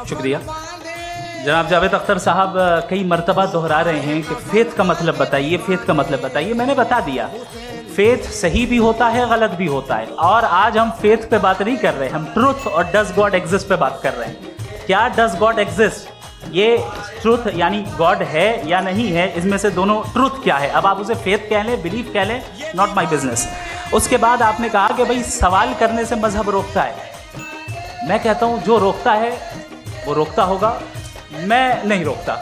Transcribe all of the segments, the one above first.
शुक्रिया। जनाब जावेद अख्तर साहब कई मरतबा दोहरा रहे हैं कि फ़ेथ का मतलब बताइए, फ़ेथ का मतलब बताइए। मैंने बता दिया, फ़ेथ सही भी होता है, गलत भी होता है। और आज हम फ़ेथ पे बात नहीं कर रहे, हम ट्रुथ और डज गॉड एग्जिस्ट पे बात कर रहे हैं। क्या डज गॉड एग्जिस्ट, ये ट्रुथ यानी गॉड है या नहीं है, इसमें से दोनों ट्रुथ क्या है। अब आप उसे फेथ कह लें, बिलीफ कह लें, नॉट माई बिजनेस। उसके बाद आपने कहा कि भाई सवाल करने से मजहब रोकता है। मैं कहता हूँ जो रोकता है वो रोकता होगा, मैं नहीं रोकता।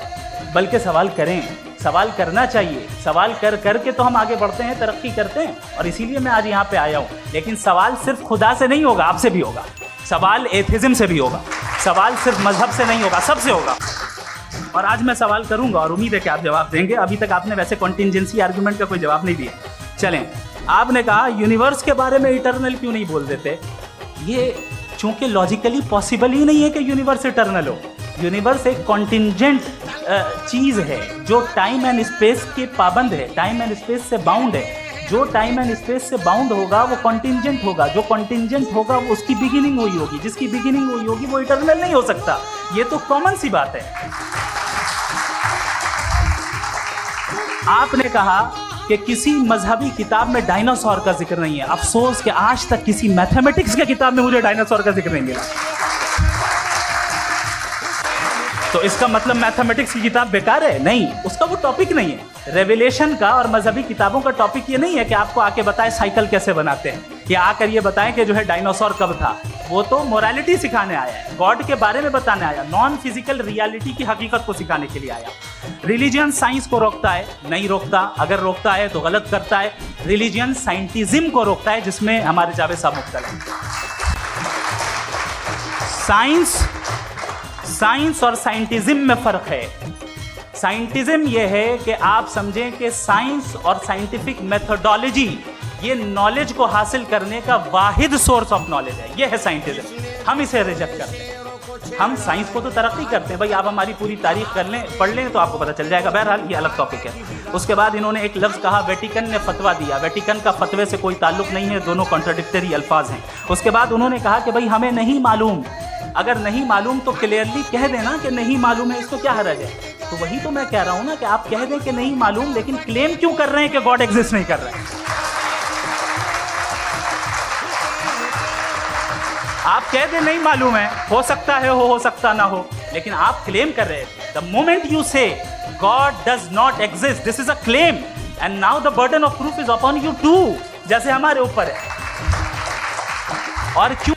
बल्कि सवाल करें, सवाल करना चाहिए। सवाल कर करके तो हम आगे बढ़ते हैं, तरक्की करते हैं, और इसीलिए मैं आज यहाँ पे आया हूँ। लेकिन सवाल सिर्फ खुदा से नहीं होगा, आपसे भी होगा। सवाल एथिज्म से भी होगा। सवाल सिर्फ मजहब से नहीं होगा, सबसे होगा। और आज मैं सवाल करूंगा और उम्मीद है कि आप जवाब देंगे। अभी तक आपने वैसे कॉन्टिंजेंसी आर्गुमेंट का कोई जवाब नहीं दिया। चलें, आपने कहा यूनिवर्स के बारे में इटर्नल क्यों नहीं बोल देते। ये चूंकि लॉजिकली पॉसिबल ही नहीं है कि यूनिवर्स इटर्नल हो। यूनिवर्स एक कॉन्टिंजेंट चीज़ है जो टाइम एंड स्पेस के पाबंद है, टाइम एंड स्पेस से बाउंड है। जो टाइम एंड स्पेस से बाउंड होगा वो कॉन्टिंजेंट होगा। जो कॉन्टिंजेंट होगा वो उसकी बिगिनिंग हुई होगी, जिसकी बिगिनिंग हुई होगी वो इटर्नल नहीं हो सकता। ये तो कॉमन सी बात है। आपने कहा कि किसी मजहबी किताब में डायनासोर का जिक्र नहीं है। अफसोस कि आज तक किसी मैथमेटिक्स की किताब में मुझे डायनासोर का जिक्र नहीं मिला। तो इसका मतलब मैथमेटिक्स की किताब बेकार है? नहीं, उसका वो टॉपिक नहीं है। रेवलेशन का और मजहबी किताबों का टॉपिक ये नहीं है कि आपको आके बताए साइकिल कैसे बनाते हैं, या आकर ये बताएं कि जो है डायनासोर कब था। वो तो मोरालिटी सिखाने आया है, गॉड के बारे में बताने आया, नॉन फिजिकल रियलिटी की हकीकत को सिखाने के लिए आया। रिलीजियन साइंस को रोकता है? नहीं रोकता। अगर रोकता है तो गलत करता है। रिलीजियन साइंटिज्म को रोकता है, जिसमें हमारे जावेद साहब मुब्तला हैं। साइंस और साइंटिज्म में फ़र्क है। साइंटिज्म ये है कि आप समझें कि साइंस और साइंटिफिक मेथोडोलॉजी ये नॉलेज को हासिल करने का वाहिद सोर्स ऑफ नॉलेज है। ये है साइंटिज्म। हम इसे रिजेक्ट करते हैं। हम साइंस को तो तरक्की करते हैं। भाई आप हमारी पूरी तारीख कर लें, पढ़ लें तो आपको पता चल जाएगा। बहरहाल ये अलग टॉपिक है। उसके बाद इन्होंने एक लफ्ज़ कहा, वेटिकन ने फतवा दिया। वेटिकन का फतवे से कोई ताल्लुक नहीं है, दोनों कॉन्ट्राडिक्टरी अल्फाज हैं। उसके बाद उन्होंने कहा कि भाई हमें नहीं मालूम। अगर नहीं मालूम तो क्लियरली कह देना कि नहीं मालूम है, इसको क्या हर्ज है। तो वही तो मैं कह रहा हूँ ना कि आप कह दें कि नहीं मालूम, लेकिन क्लेम क्यों कर रहे हैं कि गॉड एग्जिस्ट नहीं कर रहे हैं। आप कह दें नहीं मालूम है, हो सकता है हो सकता ना हो, लेकिन आप क्लेम कर रहे हैं। The moment you say God does not exist, this is a claim, and now the burden of proof is upon you too, जैसे हमारे ऊपर है। और क्यों